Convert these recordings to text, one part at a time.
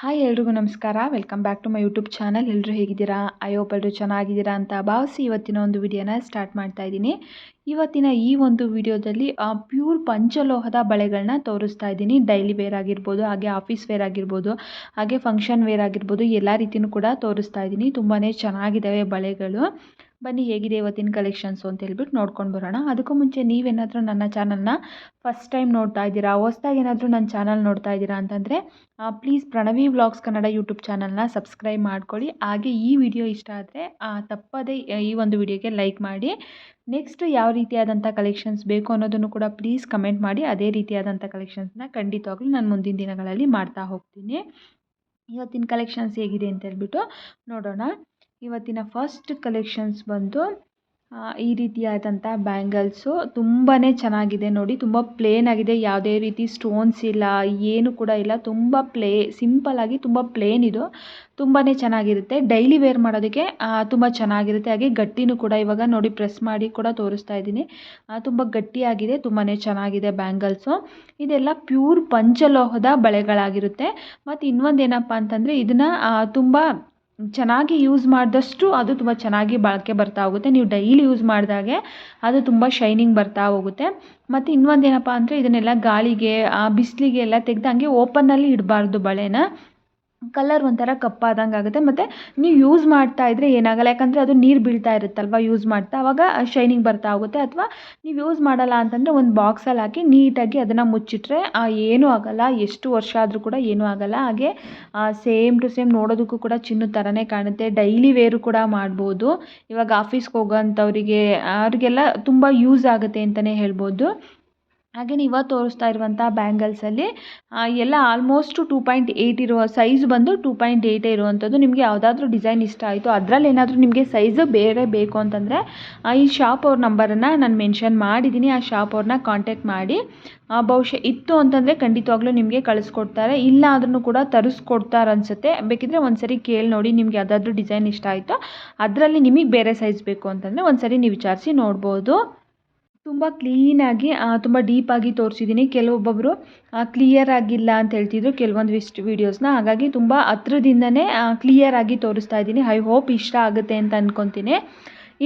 Hi ಎಲ್ರಿಗೂ ನಮಸ್ಕಾರ. Welcome back to my YouTube channel. ಎಲ್ಲರೂ ಹೇಗಿದ್ದೀರಾ? ಐ ಹೋಪ್ ಎಲ್ಲರೂ ಚೆನ್ನಾಗಿದ್ದೀರಾ ಅಂತ ಭಾವಿಸಿ ಇವತ್ತಿನ ಒಂದು ವಿಡಿಯೋನ ಸ್ಟಾರ್ಟ್ ಮಾಡ್ತಾ ಇದ್ದೀನಿ. ಇವತ್ತಿನ ಈ ಒಂದು ವಿಡಿಯೋದಲ್ಲಿ ಪ್ಯೂರ್ ಪಂಚಲೋಹದ ಬಳೆಗಳನ್ನ ತೋರಿಸ್ತಾ ಇದ್ದೀನಿ. ಡೈಲಿ ವೇರ್ ಆಗಿರ್ಬೋದು, ಹಾಗೆ ಆಫೀಸ್ ವೇರ್ ಆಗಿರ್ಬೋದು, ಹಾಗೆ ಫಂಕ್ಷನ್ ವೇರ್ ಆಗಿರ್ಬೋದು, ಎಲ್ಲ ರೀತಿಯೂ ಕೂಡ ತೋರಿಸ್ತಾ ಇದ್ದೀನಿ. ತುಂಬಾ ಚೆನ್ನಾಗಿದ್ದಾವೆ ಬಳೆಗಳು. ಬನ್ನಿ ಹೇಗಿದೆ ಇವತ್ತಿನ ಕಲೆಕ್ಷನ್ಸು ಅಂತ ಹೇಳ್ಬಿಟ್ಟು ನೋಡ್ಕೊಂಡು ಬರೋಣ. ಅದಕ್ಕೂ ಮುಂಚೆ ನೀವೇನಾದರೂ ನನ್ನ ಚಾನಲ್ನ ಫಸ್ಟ್ ಟೈಮ್ ನೋಡ್ತಾ ಇದ್ದೀರಾ, ಹೊಸ್ದಾಗಿ ಏನಾದರೂ ನನ್ನ ಚಾನಲ್ ನೋಡ್ತಾ ಇದ್ದೀರಾ ಅಂತಂದರೆ please Pranavi vlogs Kannada YouTube ಚಾನಲ್ನ ಸಬ್ಸ್ಕ್ರೈಬ್ ಮಾಡ್ಕೊಳ್ಳಿ. ಹಾಗೆ ಈ ವಿಡಿಯೋ ಇಷ್ಟ ಆದರೆ ತಪ್ಪದೇ ಈ ಒಂದು ವಿಡಿಯೋಗೆ ಲೈಕ್ ಮಾಡಿ. ನೆಕ್ಸ್ಟ್ ಯಾವ ರೀತಿಯಾದಂಥ ಕಲೆಕ್ಷನ್ಸ್ ಬೇಕು ಅನ್ನೋದನ್ನು ಕೂಡ ಪ್ಲೀಸ್ ಕಮೆಂಟ್ ಮಾಡಿ. ಅದೇ ರೀತಿಯಾದಂಥ ಕಲೆಕ್ಷನ್ಸ್ನ ಖಂಡಿತವಾಗ್ಲೂ ನಾನು ಮುಂದಿನ ದಿನಗಳಲ್ಲಿ ಮಾಡ್ತಾ ಹೋಗ್ತೀನಿ. ಇವತ್ತಿನ ಕಲೆಕ್ಷನ್ಸ್ ಹೇಗಿದೆ ಅಂತ ಹೇಳ್ಬಿಟ್ಟು ನೋಡೋಣ. ಇವತ್ತಿನ ಫಸ್ಟ್ ಕಲೆಕ್ಷನ್ಸ್ ಬಂದು ಈ ರೀತಿಯಾದಂಥ ಬ್ಯಾಂಗಲ್ಸು ತುಂಬಾ ಚೆನ್ನಾಗಿದೆ ನೋಡಿ. ತುಂಬ ಪ್ಲೇನ್ ಆಗಿದೆ, ಯಾವುದೇ ರೀತಿ ಸ್ಟೋನ್ಸ್ ಇಲ್ಲ, ಏನು ಕೂಡ ಇಲ್ಲ. ತುಂಬ ಸಿಂಪಲ್ಲಾಗಿ ತುಂಬ ಪ್ಲೇನ್ ಇದು. ತುಂಬಾ ಚೆನ್ನಾಗಿರುತ್ತೆ. ಡೈಲಿ ವೇರ್ ಮಾಡೋದಕ್ಕೆ ತುಂಬ ಚೆನ್ನಾಗಿರುತ್ತೆ. ಹಾಗೆ ಗಟ್ಟಿನೂ ಕೂಡ ಇವಾಗ ನೋಡಿ ಪ್ರೆಸ್ ಮಾಡಿ ಕೂಡ ತೋರಿಸ್ತಾ ಇದ್ದೀನಿ. ತುಂಬ ಗಟ್ಟಿಯಾಗಿದೆ, ತುಂಬಾ ಚೆನ್ನಾಗಿದೆ ಬ್ಯಾಂಗಲ್ಸು. ಇದೆಲ್ಲ ಪ್ಯೂರ್ ಪಂಚಲೋಹದ ಬಳೆಗಳಾಗಿರುತ್ತೆ. ಮತ್ತು ಇನ್ನೊಂದು ಏನಪ್ಪ ಅಂತಂದರೆ ಇದನ್ನು ತುಂಬ ಚೆನ್ನಾಗಿ ಯೂಸ್ ಮಾಡಿದಷ್ಟು ಅದು ತುಂಬ ಚೆನ್ನಾಗಿ ಬಾಳಿಕೆ ಬರ್ತಾ ಹೋಗುತ್ತೆ. ನೀವು ಡೈಲಿ ಯೂಸ್ ಮಾಡಿದಾಗೆ ಅದು ತುಂಬ ಶೈನಿಂಗ್ ಬರ್ತಾ ಹೋಗುತ್ತೆ. ಮತ್ತು ಇನ್ನೊಂದು ಏನಪ್ಪ ಅಂದರೆ ಇದನ್ನೆಲ್ಲ ಗಾಳಿಗೆ ಬಿಸಿಲಿಗೆ ಎಲ್ಲ ತೆಗೆದು ಹಂಗೆ ಓಪನ್ನಲ್ಲಿ ಇಡಬಾರ್ದು. ಬಳೆನ ಕಲರ್ ಒಂಥರ ಕಪ್ಪಾದಂಗೆ ಆಗುತ್ತೆ. ಮತ್ತು ನೀವು ಯೂಸ್ ಮಾಡ್ತಾ ಇದ್ದರೆ ಏನಾಗಲ್ಲ, ಯಾಕಂದರೆ ಅದು ನೀರು ಬೀಳ್ತಾ ಇರುತ್ತಲ್ವ ಯೂಸ್ ಮಾಡ್ತಾ, ಆವಾಗ ಶೈನಿಂಗ್ ಬರ್ತಾ ಹೋಗುತ್ತೆ. ಅಥವಾ ನೀವು ಯೂಸ್ ಮಾಡಲ್ಲ ಅಂತಂದರೆ ಒಂದು ಬಾಕ್ಸಲ್ಲಿ ಹಾಕಿ ನೀಟಾಗಿ ಅದನ್ನು ಮುಚ್ಚಿಟ್ರೆ ಏನೂ ಆಗೋಲ್ಲ. ಎಷ್ಟು ವರ್ಷ ಆದರೂ ಕೂಡ ಏನೂ ಆಗೋಲ್ಲ. ಹಾಗೆ ಸೇಮ್ ಟು ಸೇಮ್ ನೋಡೋದಕ್ಕೂ ಕೂಡ ಚಿನ್ನದ ಥರನೇ ಕಾಣುತ್ತೆ. ಡೈಲಿ ವೇರು ಕೂಡ ಮಾಡ್ಬೋದು. ಇವಾಗ ಆಫೀಸ್ಗೆ ಹೋಗೋಂಥವ್ರಿಗೆ ಅವ್ರಿಗೆಲ್ಲ ತುಂಬ ಯೂಸ್ ಆಗುತ್ತೆ ಅಂತಲೇ ಹೇಳ್ಬೋದು. ಹಾಗೆ ಇವತ್ತು ತೋರಿಸ್ತಾ ಇರುವಂಥ ಬ್ಯಾಂಗಲ್ಸಲ್ಲಿ ಎಲ್ಲ ಆಲ್ಮೋಸ್ಟ್ 2.8 ಇರುವ ಸೈಜ್ ಬಂದು 2.8 ಇರುವಂಥದ್ದು. ನಿಮಗೆ ಯಾವುದಾದ್ರೂ ಡಿಸೈನ್ ಇಷ್ಟ ಆಯಿತು, ಅದರಲ್ಲಿ ಏನಾದರೂ ನಿಮಗೆ ಸೈಜು ಬೇರೆ ಬೇಕು ಅಂತಂದರೆ ಈ ಶಾಪ್ ಅವ್ರ ನಂಬರನ್ನು ನಾನು ಮೆನ್ಷನ್ ಮಾಡಿದ್ದೀನಿ. ಆ ಶಾಪ್ ಅವ್ರನ್ನ ಕಾಂಟ್ಯಾಕ್ಟ್ ಮಾಡಿ. ಬಹುಶಃ ಇತ್ತು ಅಂತಂದರೆ ಖಂಡಿತವಾಗ್ಲೂ ನಿಮಗೆ ಕಳಿಸ್ಕೊಡ್ತಾರೆ. ಇಲ್ಲ ಆದ್ರೂ ಕೂಡ ತರಿಸ್ಕೊಡ್ತಾರೆ ಅನಿಸುತ್ತೆ. ಬೇಕಿದ್ದರೆ ಒಂದು ಸರಿ ಕೇಳಿ ನೋಡಿ. ನಿಮ್ಗೆ ಯಾವುದಾದ್ರೂ ಡಿಸೈನ್ ಇಷ್ಟ ಆಯಿತು, ಅದರಲ್ಲಿ ನಿಮಗೆ ಬೇರೆ ಸೈಜ್ ಬೇಕು ಅಂತಂದರೆ ಒಂದು ಸರಿ ನೀವು ವಿಚಾರಿಸಿ ನೋಡ್ಬೋದು. ತುಂಬ ಕ್ಲೀನಾಗಿ ತುಂಬ ಡೀಪಾಗಿ ತೋರಿಸಿದ್ದೀನಿ. ಕೆಲವೊಬ್ಬೊಬ್ಬರು ಕ್ಲಿಯರ್ ಆಗಿಲ್ಲ ಅಂತ ಹೇಳ್ತಿದ್ರು ಕೆಲವೊಂದಿಷ್ಟು ವೀಡಿಯೋಸ್ನ. ಹಾಗಾಗಿ ತುಂಬ ಹತ್ರದಿಂದನೇ ಕ್ಲಿಯರಾಗಿ ತೋರಿಸ್ತಾ ಇದ್ದೀನಿ. ಐ ಹೋಪ್ ಇಷ್ಟ ಆಗುತ್ತೆ ಅಂತ ಅಂದ್ಕೊತೀನಿ.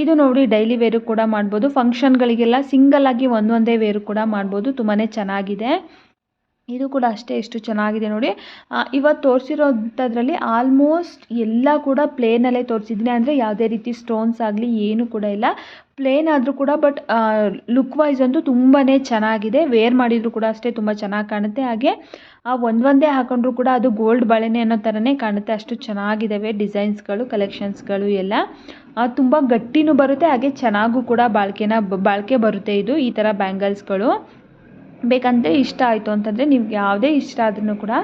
ಇದು ನೋಡಿ ಡೈಲಿ ವೇರು ಕೂಡ ಮಾಡ್ಬೋದು. ಫಂಕ್ಷನ್ಗಳಿಗೆಲ್ಲ ಸಿಂಗಲ್ಲಾಗಿ ಒಂದೊಂದೇ ವೇರು ಕೂಡ ಮಾಡ್ಬೋದು. ತುಂಬಾ ಚೆನ್ನಾಗಿದೆ. ಇದು ಕೂಡ ಅಷ್ಟೇ ಎಷ್ಟು ಚೆನ್ನಾಗಿದೆ ನೋಡಿ. ಇವತ್ತು ತೋರಿಸಿರೋಂಥದ್ರಲ್ಲಿ ಆಲ್ಮೋಸ್ಟ್ ಎಲ್ಲ ಕೂಡ ಪ್ಲೇನಲ್ಲೇ ತೋರಿಸಿದ್ದೀನಿ. ಅಂದರೆ ಯಾವುದೇ ರೀತಿ ಸ್ಟೋನ್ಸ್ ಆಗಲಿ ಏನೂ ಕೂಡ ಇಲ್ಲ, ಪ್ಲೇನ್ ಆದರೂ ಕೂಡ. ಬಟ್ ಲುಕ್ ವೈಸ್ ಅಂತೂ ತುಂಬಾ ಚೆನ್ನಾಗಿದೆ. ವೇರ್ ಮಾಡಿದರೂ ಕೂಡ ಅಷ್ಟೇ ತುಂಬ ಚೆನ್ನಾಗಿ ಕಾಣುತ್ತೆ. ಹಾಗೆ ಒಂದೊಂದೇ ಹಾಕೊಂಡ್ರೂ ಕೂಡ ಅದು ಗೋಲ್ಡ್ ಬಳೆನೇ ಅನ್ನೋ ಥರನೇ ಕಾಣುತ್ತೆ. ಅಷ್ಟು ಚೆನ್ನಾಗಿದ್ದಾವೆ ಡಿಸೈನ್ಸ್ಗಳು, ಕಲೆಕ್ಷನ್ಸ್ಗಳು ಎಲ್ಲ. ತುಂಬ ಗಟ್ಟಿನೂ ಬರುತ್ತೆ, ಹಾಗೆ ಚೆನ್ನಾಗೂ ಕೂಡ ಬಾಳಿಕೆ ಬರುತ್ತೆ ಇದು ಈ ಥರ ಬ್ಯಾಂಗಲ್ಸ್ಗಳು. ಬೇಕಂದರೆ ಇಷ್ಟ ಆಯಿತು ಅಂತಂದರೆ ನಿಮ್ಗೆ ಯಾವುದೇ ಇಷ್ಟ ಆದ್ರೂ ಕೂಡ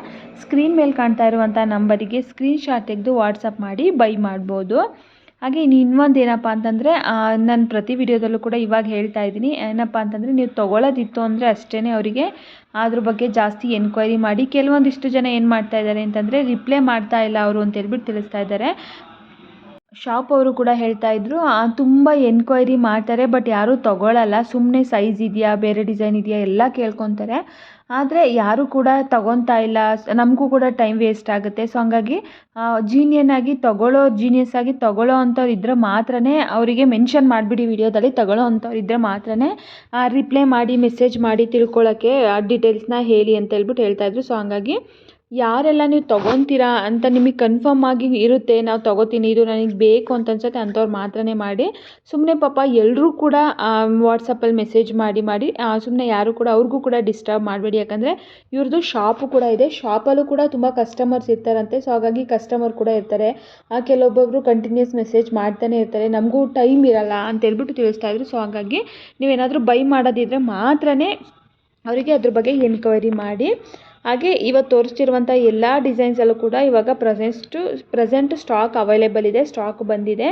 ಸ್ಕ್ರೀನ್ ಮೇಲೆ ಕಾಣ್ತಾ ಇರುವಂಥ ನಂಬರಿಗೆ ಸ್ಕ್ರೀನ್ಶಾಟ್ ತೆಗೆದು ವಾಟ್ಸಪ್ ಮಾಡಿ ಬೈ ಮಾಡ್ಬೋದು. ಹಾಗೆ ಇನ್ನೊಂದು ಏನಪ್ಪ ಅಂತಂದರೆ ನಾನು ಪ್ರತಿ ವಿಡಿಯೋದಲ್ಲೂ ಕೂಡ ಇವಾಗ ಹೇಳ್ತಾ ಇದ್ದೀನಿ. ಏನಪ್ಪ ಅಂತಂದರೆ ನೀವು ತೊಗೊಳ್ಳೋದಿತ್ತು ಅಂದರೆ ಅಷ್ಟೇ ಅವರಿಗೆ ಅದ್ರ ಬಗ್ಗೆ ಜಾಸ್ತಿ ಎನ್ಕ್ವೈರಿ ಮಾಡಿ. ಕೆಲವೊಂದಿಷ್ಟು ಜನ ಏನು ಮಾಡ್ತಾ ಇದ್ದಾರೆ ಅಂತಂದರೆ ರಿಪ್ಲೈ ಮಾಡ್ತಾ ಇಲ್ಲ ಅವರು ಅಂತ ಹೇಳ್ಬಿಟ್ಟು ತಿಳಿಸ್ತಾ ಇದ್ದಾರೆ. ಶಾಪ್ ಅವರು ಕೂಡ ಹೇಳ್ತಾ ಇದ್ರು ತುಂಬ ಎನ್ಕ್ವೈರಿ ಮಾಡ್ತಾರೆ, ಬಟ್ ಯಾರೂ ತೊಗೊಳ್ಳಲ್ಲ. ಸುಮ್ಮನೆ ಸೈಜ್ ಇದೆಯಾ, ಬೇರೆ ಡಿಸೈನ್ ಇದೆಯಾ ಎಲ್ಲ ಕೇಳ್ಕೊತಾರೆ. ಆದರೆ ಯಾರೂ ಕೂಡ ತೊಗೊತಾ ಇಲ್ಲ. ನಮಗೂ ಕೂಡ ಟೈಮ್ ವೇಸ್ಟ್ ಆಗುತ್ತೆ. ಸೊ ಹಂಗಾಗಿ ಜೀನಿಯಸ್ ಆಗಿ ತೊಗೊಳ್ಳೋ ಅಂಥವ್ರು ಇದ್ದರೆ ಮಾತ್ರ ಅವರಿಗೆ ಮೆನ್ಷನ್ ಮಾಡಿಬಿಡಿ ವಿಡಿಯೋದಲ್ಲಿ. ತೊಗೊಳ್ಳೋ ಅಂಥವ್ರು ಇದ್ದರೆ ಮಾತ್ರ ರಿಪ್ಲೈ ಮಾಡಿ, ಮೆಸೇಜ್ ಮಾಡಿ ತಿಳ್ಕೊಳ್ಳೋಕ್ಕೆ ಡೀಟೇಲ್ಸ್ನ ಹೇಳಿ ಅಂತ ಹೇಳ್ಬಿಟ್ಟು ಹೇಳ್ತಾಯಿದ್ರು. ಸೊ ಹಂಗಾಗಿ ಯಾರೆಲ್ಲ ನೀವು ತೊಗೊತೀರಾ ಅಂತ ನಿಮಗೆ ಕನ್ಫರ್ಮ್ ಆಗಿ ಇರುತ್ತೆ, ನಾವು ತೊಗೋತೀನಿ, ಇದು ನನಗೆ ಬೇಕು ಅಂತ ಅನ್ಸುತ್ತೆ ಅಂಥವ್ರು ಮಾತ್ರ ಮಾಡಿ. ಸುಮ್ಮನೆ ಪಾಪ ಎಲ್ಲರೂ ಕೂಡ ವಾಟ್ಸಪ್ಪಲ್ಲಿ ಮೆಸೇಜ್ ಮಾಡಿ ಸುಮ್ಮನೆ ಯಾರು ಕೂಡ ಅವ್ರಿಗೂ ಕೂಡ ಡಿಸ್ಟರ್ಬ್ ಮಾಡಬೇಡಿ. ಯಾಕಂದರೆ ಇವ್ರದ್ದು ಶಾಪು ಕೂಡ ಇದೆ. ಶಾಪಲ್ಲೂ ಕೂಡ ತುಂಬ ಕಸ್ಟಮರ್ಸ್ ಇರ್ತಾರಂತೆ. ಸೊ ಹಾಗಾಗಿ ಕಸ್ಟಮರ್ ಕೂಡ ಇರ್ತಾರೆ. ಕೆಲವೊಬ್ಬೊಬ್ಬರು ಕಂಟಿನ್ಯೂಸ್ ಮೆಸೇಜ್ ಮಾಡ್ತಾನೆ ಇರ್ತಾರೆ, ನಮಗೂ ಟೈಮ್ ಇರಲ್ಲ ಅಂತ ಹೇಳ್ಬಿಟ್ಟು ತಿಳಿಸ್ತಾ ಇದ್ರು. ಸೊ ಹಾಗಾಗಿ ನೀವೇನಾದರೂ ಬೈ ಮಾಡೋದಿದ್ರೆ ಮಾತ್ರ ಅವರಿಗೆ ಅದ್ರ ಬಗ್ಗೆ ಎನ್ಕ್ವೈರಿ ಮಾಡಿ. ಹಾಗೆ ಇವತ್ತು ತೋರಿಸ್ತಿರುವಂಥ ಎಲ್ಲ ಡಿಸೈನ್ಸಲ್ಲೂ ಕೂಡ ಇವಾಗ ಪ್ರೆಸೆಂಟ್ ಸ್ಟಾಕ್ ಅವೈಲೇಬಲ್ ಇದೆ, ಸ್ಟಾಕ್ ಬಂದಿದೆ.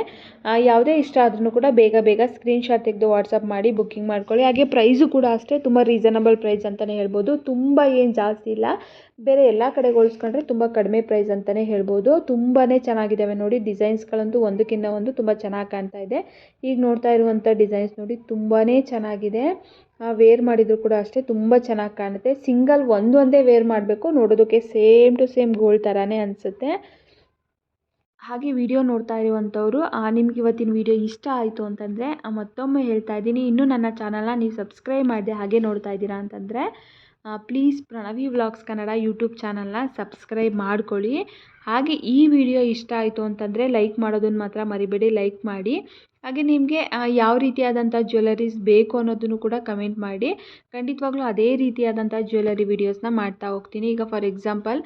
ಯಾವುದೇ ಇಷ್ಟ ಆದ್ರೂ ಕೂಡ ಬೇಗ ಸ್ಕ್ರೀನ್ಶಾಟ್ ತೆಗೆದು ವಾಟ್ಸಪ್ ಮಾಡಿ ಬುಕ್ಕಿಂಗ್ ಮಾಡ್ಕೊಳ್ಳಿ. ಹಾಗೆ ಪ್ರೈಸು ಕೂಡ ಅಷ್ಟೇ ತುಂಬ ರೀಸನಬಲ್ ಪ್ರೈಸ್ ಅಂತಲೇ ಹೇಳ್ಬೋದು. ತುಂಬ ಏನು ಜಾಸ್ತಿ ಇಲ್ಲ, ಬೇರೆ ಎಲ್ಲ ಕಡೆಗೆ ಹೋಲಿಸ್ಕೊಂಡ್ರೆ ತುಂಬ ಕಡಿಮೆ ಪ್ರೈಸ್ ಅಂತಲೇ ಹೇಳ್ಬೋದು. ತುಂಬಾ ಚೆನ್ನಾಗಿದ್ದಾವೆ ನೋಡಿ. ಡಿಸೈನ್ಸ್ಗಳಂತೂ ಒಂದಕ್ಕಿಂತ ಒಂದು ತುಂಬ ಚೆನ್ನಾಗಿ ಕಾಣ್ತಾ ಇದೆ. ಈಗ ನೋಡ್ತಾ ಇರುವಂಥ ಡಿಸೈನ್ಸ್ ನೋಡಿ ತುಂಬಾ ಚೆನ್ನಾಗಿದೆ. ವೇರ್ ಮಾಡಿದರೂ ಕೂಡ ಅಷ್ಟೇ ತುಂಬ ಚೆನ್ನಾಗಿ ಕಾಣುತ್ತೆ. ಸಿಂಗಲ್ ಒಂದೇ ವೇರ್ ಮಾಡಬೇಕು, ನೋಡೋದಕ್ಕೆ ಸೇಮ್ ಟು ಸೇಮ್ ಗೋಲ್ಡ್ ಥರನೇ ಅನಿಸುತ್ತೆ. ಹಾಗೆ ವಿಡಿಯೋ ನೋಡ್ತಾ ಇರುವಂಥವ್ರು ನಿಮ್ಗೆ ಇವತ್ತಿನ ವಿಡಿಯೋ ಇಷ್ಟ ಆಯಿತು ಅಂತಂದರೆ ಮತ್ತೊಮ್ಮೆ ಹೇಳ್ತಾ ಇದ್ದೀನಿ, ಇನ್ನೂ ನನ್ನ ಚಾನಲ್ನ ನೀವು ಸಬ್ಸ್ಕ್ರೈಬ್ ಮಾಡಿದೆ ಹಾಗೆ ನೋಡ್ತಾ ಇದ್ದೀರಾ ಅಂತಂದರೆ please Pranavi vlogs Kannada YouTube ಚಾನಲ್ನ ಸಬ್ಸ್ಕ್ರೈಬ್ ಮಾಡ್ಕೊಳ್ಳಿ. ಹಾಗೆ ಈ ವಿಡಿಯೋ ಇಷ್ಟ ಆಯಿತು ಅಂತಂದರೆ ಲೈಕ್ ಮಾಡೋದನ್ನು ಮಾತ್ರ ಮರಿಬೇಡಿ, ಲೈಕ್ ಮಾಡಿ. ಹಾಗೆ ನಿಮಗೆ ಯಾವ ರೀತಿಯಾದಂಥ ಜ್ಯುವೆಲರೀಸ್ ಬೇಕು ಅನ್ನೋದನ್ನು ಕೂಡ ಕಮೆಂಟ್ ಮಾಡಿ. ಖಂಡಿತವಾಗ್ಲೂ ಅದೇ ರೀತಿಯಾದಂಥ ಜ್ಯುವೆಲರಿ ವೀಡಿಯೋಸ್ನ ಮಾಡ್ತಾ ಹೋಗ್ತೀನಿ. ಈಗ ಫಾರ್ ಎಕ್ಸಾಂಪಲ್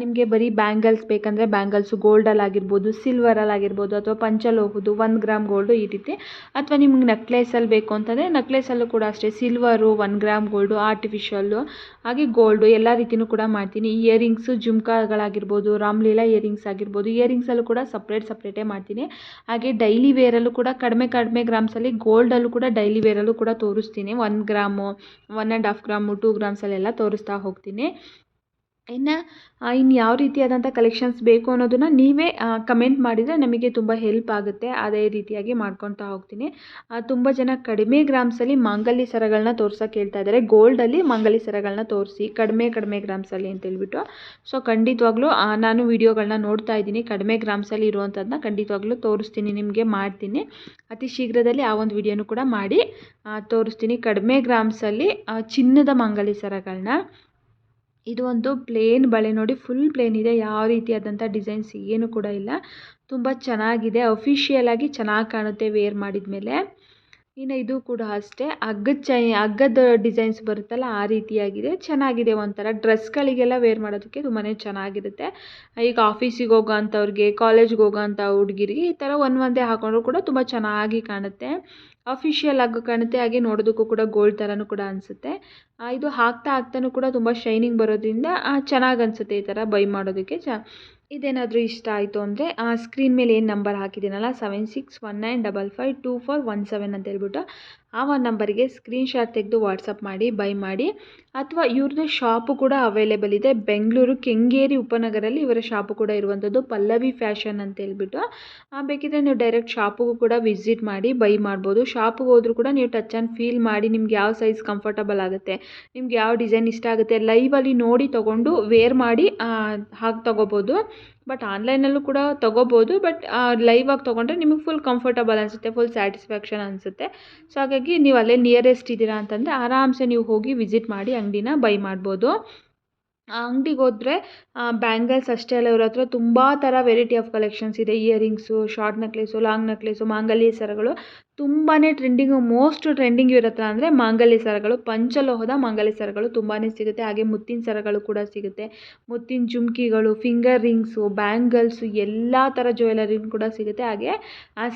ನಿಮಗೆ ಬರೀ ಬ್ಯಾಂಗಲ್ಸ್ ಬೇಕಂದರೆ ಬ್ಯಾಂಗಲ್ಸು ಗೋಲ್ಡಲ್ಲಾಗಿರ್ಬೋದು, ಸಿಲ್ವರಲ್ಲಾಗಿರ್ಬೋದು, ಅಥವಾ ಪಂಚಲೋಹದ್ದು 1 ಗ್ರಾಮ್ ಗೋಲ್ಡು ಈ ರೀತಿ, ಅಥವಾ ನಿಮ್ಗೆ ನೆಕ್ಲೇಸಲ್ಲಿ ಬೇಕು ಅಂತಂದರೆ ನೆಕ್ಲೇಸಲ್ಲೂ ಕೂಡ ಅಷ್ಟೇ ಸಿಲ್ವರು, 1 ಗ್ರಾಮ್ ಗೋಲ್ಡು, ಆರ್ಟಿಫಿಷಿಯಲ್ಲು, ಹಾಗೆ ಗೋಲ್ಡು ಎಲ್ಲ ರೀತಿಯೂ ಕೂಡ ಮಾಡ್ತೀನಿ. ಇಯರಿಂಗ್ಸು, ಜುಮ್ಕಾಗಳಾಗಿರ್ಬೋದು, ರಾಮ್ಲೀಲಾ ಇಯರಿಂಗ್ಸ್ ಆಗಿರ್ಬೋದು, ಇಯರಿಂಗ್ಸಲ್ಲೂ ಕೂಡ ಸಪ್ರೇಟೇ ಮಾಡ್ತೀನಿ. ಹಾಗೆ ಡೈಲಿ ವೇರಲ್ಲೂ ಕೂಡ ಕಡಿಮೆ ಗ್ರಾಮ್ಸಲ್ಲಿ ಗೋಲ್ಡಲ್ಲೂ ಕೂಡ ಡೈಲಿ ವೇರಲ್ಲೂ ಕೂಡ ತೋರಿಸ್ತೀನಿ. 1 ಗ್ರಾಮು, 1.5 ಗ್ರಾಮು, 2 ಗ್ರಾಮ್ಸಲ್ಲೆಲ್ಲ ತೋರಿಸ್ತಾ ಹೋಗ್ತೀನಿ. ಇನ್ನು ಯಾವ ರೀತಿಯಾದಂಥ ಕಲೆಕ್ಷನ್ಸ್ ಬೇಕು ಅನ್ನೋದನ್ನು ನೀವೇ ಕಮೆಂಟ್ ಮಾಡಿದರೆ ನಮಗೆ ತುಂಬ ಹೆಲ್ಪ್ ಆಗುತ್ತೆ. ಅದೇ ರೀತಿಯಾಗಿ ಮಾಡ್ಕೊತಾ ಹೋಗ್ತೀನಿ. ತುಂಬ ಜನ ಕಡಿಮೆ ಗ್ರಾಮ್ಸಲ್ಲಿ ಮಾಂಗಲ್ಯ ಸರಗಳನ್ನ ತೋರ್ಸೋಕೆ ಹೇಳ್ತಾ ಇದ್ದಾರೆ. ಗೋಲ್ಡಲ್ಲಿ ಮಾಂಗಲ್ಯ ಸರಗಳನ್ನ ತೋರಿಸಿ ಕಡಿಮೆ ಗ್ರಾಮ್ಸಲ್ಲಿ ಅಂತೇಳ್ಬಿಟ್ಟು. ಸೊ ಖಂಡಿತವಾಗ್ಲೂ ನಾನು ವೀಡಿಯೋಗಳನ್ನ ನೋಡ್ತಾ ಇದ್ದೀನಿ. ಕಡಿಮೆ ಗ್ರಾಮ್ಸಲ್ಲಿ ಇರುವಂಥದ್ದನ್ನ ಖಂಡಿತವಾಗ್ಲೂ ತೋರಿಸ್ತೀನಿ, ನಿಮಗೆ ಮಾಡ್ತೀನಿ. ಅತಿ ಶೀಘ್ರದಲ್ಲಿ ಆ ಒಂದು ವಿಡಿಯೋನು ಕೂಡ ಮಾಡಿ ತೋರಿಸ್ತೀನಿ. ಕಡಿಮೆ ಗ್ರಾಮ್ಸಲ್ಲಿ ಚಿನ್ನದ ಮಾಂಗಲ್ಯ ಸರಗಳನ್ನ, ಇದು ಒಂದು ಪ್ಲೇನ್ ಬಳೆ ನೋಡಿ, ಫುಲ್ ಪ್ಲೇನ್ ಇದೆ, ಯಾವ ರೀತಿಯಾದಂಥ ಡಿಸೈನ್ಸ್ ಏನು ಕೂಡ ಇಲ್ಲ. ತುಂಬ ಚೆನ್ನಾಗಿದೆ, ಅಫಿಷಿಯಲ್ ಆಗಿ ಚೆನ್ನಾಗಿ ಕಾಣುತ್ತೆ ವೇರ್ ಮಾಡಿದ ಮೇಲೆ. ಇನ್ನು ಇದು ಕೂಡ ಅಷ್ಟೇ ಹಗ್ಗದ ಡಿಸೈನ್ಸ್ ಬರುತ್ತಲ್ಲ ಆ ರೀತಿಯಾಗಿದೆ, ಚೆನ್ನಾಗಿದೆ. ಒಂಥರ ಡ್ರೆಸ್ಗಳಿಗೆಲ್ಲ ವೇರ್ ಮಾಡೋದಕ್ಕೆ ತುಂಬಾ ಚೆನ್ನಾಗಿರುತ್ತೆ. ಈಗ ಆಫೀಸಿಗೆ ಹೋಗೋ ಅಂಥವ್ರಿಗೆ, ಕಾಲೇಜ್ಗೆ ಹೋಗೋ ಅಂಥ ಹುಡುಗಿರಿಗೆ ಈ ಥರ ಒಂದೇ ಹಾಕೊಂಡ್ರು ಕೂಡ ತುಂಬ ಚೆನ್ನಾಗಿ ಕಾಣುತ್ತೆ, ಅಫಿಷಿಯಲ್ ಆಗಿ ಕಾಣುತ್ತೆ. ಹಾಗೆ ನೋಡೋದಕ್ಕೂ ಕೂಡ ಗೋಲ್ಡ್ ಥರನೂ ಕೂಡ ಅನಿಸುತ್ತೆ. ಇದು ಹಾಕ್ತಾನೂ ಕೂಡ ತುಂಬ ಶೈನಿಂಗ್ ಬರೋದ್ರಿಂದ ಚೆನ್ನಾಗಿ ಅನಿಸುತ್ತೆ ಈ ಥರ ಬೈ ಮಾಡೋದಕ್ಕೆ. ಇದೇನಾದರೂ ಇಷ್ಟ ಆಯಿತು ಅಂದರೆ ಸ್ಕ್ರೀನ್ ಮೇಲೆ ಏನು ನಂಬರ್ ಹಾಕಿದ್ದೀನಲ್ಲ 7619552417 ಅಂತ ಹೇಳ್ಬಿಟ್ಟು ಆ ಒಂದು ನಂಬರಿಗೆ ಸ್ಕ್ರೀನ್ಶಾಟ್ ತೆಗೆದು ವಾಟ್ಸಪ್ ಮಾಡಿ ಬೈ ಮಾಡಿ. ಅಥವಾ ಇವ್ರದ್ದು ಶಾಪು ಕೂಡ ಅವೈಲೇಬಲ್ ಇದೆ, ಬೆಂಗಳೂರು ಕೆಂಗೇರಿ ಉಪನಗರಲ್ಲಿ ಇವರ ಶಾಪು ಕೂಡ ಇರುವಂಥದ್ದು, ಪಲ್ಲವಿ ಫ್ಯಾಷನ್ ಅಂತ ಹೇಳ್ಬಿಟ್ಟು. ಬೇಕಿದ್ರೆ ನೀವು ಡೈರೆಕ್ಟ್ ಶಾಪಿಗೂ ಕೂಡ ವಿಸಿಟ್ ಮಾಡಿ ಬೈ ಮಾಡ್ಬೋದು. ಶಾಪಿಗೆ ಹೋದ್ರೂ ಕೂಡ ನೀವು ಟಚ್ ಆ್ಯಂಡ್ ಫೀಲ್ ಮಾಡಿ ನಿಮ್ಗೆ ಯಾವ ಸೈಜ್ ಕಂಫರ್ಟಬಲ್ ಆಗುತ್ತೆ, ನಿಮ್ಗೆ ಯಾವ ಡಿಸೈನ್ ಇಷ್ಟ ಆಗುತ್ತೆ, ಲೈವಲ್ಲಿ ನೋಡಿ ತೊಗೊಂಡು ವೇರ್ ಮಾಡಿ ಹಾಗೆ ತೊಗೋಬೋದು. ಬಟ್ ಆನ್ಲೈನಲ್ಲೂ ಕೂಡ ತೊಗೋಬೋದು, ಬಟ್ ಲೈವ್ ಆಗಿ ತೊಗೊಂಡ್ರೆ ನಿಮಗೆ ಫುಲ್ ಕಂಫರ್ಟಬಲ್ ಅನಿಸುತ್ತೆ, ಫುಲ್ ಸ್ಯಾಟಿಸ್ಫ್ಯಾಕ್ಷನ್ ಅನಿಸುತ್ತೆ. ಸೊ ಹಾಗಾಗಿ ನೀವು ಅಲ್ಲೇ ನಿಯರೆಸ್ಟ್ ಇದ್ದೀರಾ ಅಂತಂದರೆ ಆರಾಮ್ಸೆ ನೀವು ಹೋಗಿ ವಿಸಿಟ್ ಮಾಡಿ ಅಂಗಡಿನ ಬೈ ಮಾಡ್ಬೋದು. ಆ ಅಂಗಡಿಗೆ ಹೋದರೆ ಬ್ಯಾಂಗಲ್ಸ್ ಅಷ್ಟೇ ಅಲ್ಲ, ಇವ್ರ ಹತ್ರ ತುಂಬ ಥರ ವೆರೈಟಿ ಆಫ್ ಕಲೆಕ್ಷನ್ಸ್ ಇದೆ. Earrings, short necklace, long necklace, ಮಾಂಗಲ್ಯ ಸರಗಳು ತುಂಬಾ ಮೋಸ್ಟ್ ಟ್ರೆಂಡಿಂಗ್ ಇವ್ರ ಹತ್ರ ಅಂದರೆ ಮಾಂಗಲ್ಯ ಸರಗಳು, ಪಂಚಲೋಹದ ಮಾಂಗಲ್ಯ ಸರಗಳು ತುಂಬಾ ಸಿಗುತ್ತೆ. ಹಾಗೆ ಮುತ್ತಿನ ಸರಗಳು ಕೂಡ ಸಿಗುತ್ತೆ, ಮುತ್ತಿನ ಜುಮ್ಕಿಗಳು, ಫಿಂಗರ್ ರಿಂಗ್ಸು, ಬ್ಯಾಂಗಲ್ಸು, ಎಲ್ಲ ಥರ ಜ್ಯುವೆಲರಿ ಕೂಡ ಸಿಗುತ್ತೆ. ಹಾಗೆ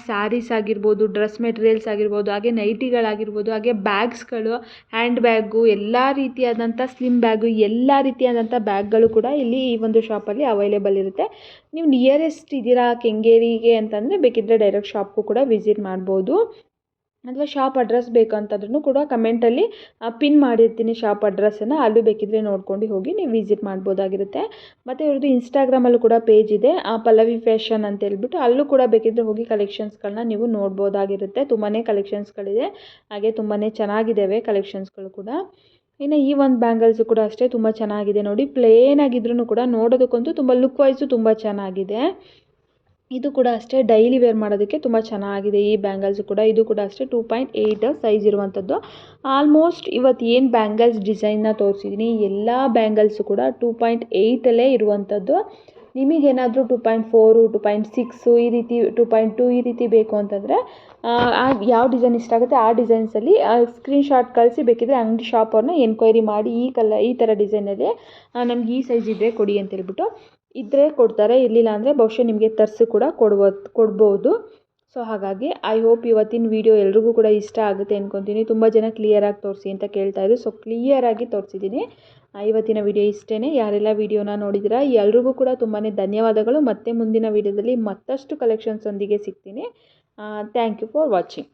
ಸ್ಯಾರೀಸ್ ಆಗಿರ್ಬೋದು, ಡ್ರೆಸ್ ಮೆಟೀರಿಯಲ್ಸ್ ಆಗಿರ್ಬೋದು, ಹಾಗೆ ನೈಟಿಗಳಾಗಿರ್ಬೋದು, ಹಾಗೆ ಬ್ಯಾಗ್ಸ್ಗಳು, ಹ್ಯಾಂಡ್ ಬ್ಯಾಗು, ಎಲ್ಲ ರೀತಿಯಾದಂಥ ಸ್ಲಿಮ್ ಬ್ಯಾಗು, ಎಲ್ಲ ರೀತಿಯಾದಂಥ ಬ್ಯಾಗ್ಗಳು ಕೂಡ ಇಲ್ಲಿ ಈ ಒಂದು ಶಾಪಲ್ಲಿ ಅವೈಲೇಬಲ್ ಇರುತ್ತೆ. ನೀವು ನಿಯರೆಸ್ಟ್ ಇದ್ದೀರಾ ಕೆಂಗೇರಿಗೆ ಅಂತಂದರೆ ಬೇಕಿದ್ದರೆ ಡೈರೆಕ್ಟ್ ಶಾಪ್ಗೂ ಕೂಡ ವಿಸಿಟ್ ಮಾಡ್ಬೋದು. ಅಥವಾ ಶಾಪ್ ಅಡ್ರೆಸ್ ಬೇಕಂತಂದ್ರೂ ಕೂಡ ಕಮೆಂಟಲ್ಲಿ ಪಿನ್ ಮಾಡಿರ್ತೀನಿ ಶಾಪ್ ಅಡ್ರೆಸ್ಸನ್ನು, ಅಲ್ಲೂ ಬೇಕಿದ್ದರೆ ನೋಡ್ಕೊಂಡು ಹೋಗಿ ನೀವು ವಿಸಿಟ್ ಮಾಡ್ಬೋದಾಗಿರುತ್ತೆ. ಮತ್ತು ಇವ್ರದ್ದು ಇನ್ಸ್ಟಾಗ್ರಾಮಲ್ಲೂ ಕೂಡ ಪೇಜ್ ಇದೆ, ಪಲ್ಲವಿ ಫ್ಯಾಷನ್ ಅಂತ ಹೇಳ್ಬಿಟ್ಟು, ಅಲ್ಲೂ ಕೂಡ ಬೇಕಿದ್ದರೆ ಹೋಗಿ ಕಲೆಕ್ಷನ್ಸ್ಗಳನ್ನ ನೀವು ನೋಡ್ಬೋದಾಗಿರುತ್ತೆ. ತುಂಬಾ ಕಲೆಕ್ಷನ್ಸ್ಗಳಿದೆ, ಹಾಗೆ ತುಂಬಾ ಚೆನ್ನಾಗಿದ್ದಾವೆ ಕಲೆಕ್ಷನ್ಸ್ಗಳು ಕೂಡ. ಇನ್ನು ಈ ಒಂದು ಬ್ಯಾಂಗಲ್ಸು ಕೂಡ ಅಷ್ಟೇ ತುಂಬ ಚೆನ್ನಾಗಿದೆ ನೋಡಿ, ಪ್ಲೇನ್ ಆಗಿದ್ರೂ ಕೂಡ ನೋಡೋದಕ್ಕಂತೂ ತುಂಬ ಲುಕ್ ವೈಸು ತುಂಬ ಚೆನ್ನಾಗಿದೆ. ಇದು ಕೂಡ ಅಷ್ಟೇ ಡೈಲಿ ವೇರ್ ಮಾಡೋದಕ್ಕೆ ತುಂಬ ಚೆನ್ನಾಗಿದೆ ಈ ಬ್ಯಾಂಗಲ್ಸು ಕೂಡ. ಇದು ಕೂಡ ಅಷ್ಟೇ 2.8 ಸೈಜ್ ಇರುವಂಥದ್ದು. ಆಲ್ಮೋಸ್ಟ್ ಇವತ್ತು ಏನು ಬ್ಯಾಂಗಲ್ಸ್ ಡಿಸೈನ್ನ ತೋರಿಸಿದ್ದೀನಿ ಎಲ್ಲ ಬ್ಯಾಂಗಲ್ಸು ಕೂಡ 2.8 ಇರುವಂಥದ್ದು. ನಿಮಗೇನಾದರೂ 2.4, 2.6 ಈ ರೀತಿ 2.2 ಈ ರೀತಿ ಬೇಕು ಅಂತಂದರೆ ಯಾವ ಡಿಸೈನ್ ಇಷ್ಟ ಆಗುತ್ತೆ ಆ ಡಿಸೈನ್ಸಲ್ಲಿ ಸ್ಕ್ರೀನ್ಶಾಟ್ ಕಳಿಸಿ, ಬೇಕಿದ್ದರೆ ಅಂಗಡಿ ಶಾಪ್ ಅವ್ರನ್ನ ಎನ್ಕ್ವೈರಿ ಮಾಡಿ ಈ ಥರ ಡಿಸೈನಲ್ಲಿ ನಮ್ಗೆ ಈ ಸೈಜ್ ಇದ್ದರೆ ಕೊಡಿ ಅಂತೇಳ್ಬಿಟ್ಟು ಇದ್ದರೆ ಕೊಡ್ತಾರೆ, ಇರಲಿಲ್ಲ ಅಂದರೆ ಬಹುಶಃ ನಿಮಗೆ ತರಿಸಿ ಕೂಡ ಕೊಡ್ಬೋದು. ಸೊ ಹಾಗಾಗಿ ಐ ಹೋಪ್ ಇವತ್ತಿನ ವಿಡಿಯೋ ಎಲ್ರಿಗೂ ಕೂಡ ಇಷ್ಟ ಆಗುತ್ತೆ ಅಂದ್ಕೊತೀನಿ. ತುಂಬ ಜನ ಕ್ಲಿಯರಾಗಿ ತೋರಿಸಿ ಅಂತ ಕೇಳ್ತಾಯಿದ್ರು, ಸೊ ಕ್ಲಿಯರಾಗಿ ತೋರಿಸಿದ್ದೀನಿ. ಇವತ್ತಿನ ವಿಡಿಯೋ ಇಷ್ಟೇ. ಯಾರೆಲ್ಲ ವಿಡಿಯೋನ ನೋಡಿದ್ದೀರಾ ಎಲ್ರಿಗೂ ಕೂಡ ತುಂಬಾ ಧನ್ಯವಾದಗಳು. ಮತ್ತೆ ಮುಂದಿನ ವಿಡಿಯೋದಲ್ಲಿ ಮತ್ತಷ್ಟು ಕಲೆಕ್ಷನ್ಸ್ ಒಂದಿಗೆ ಸಿಗ್ತೀನಿ. Thank you for watching.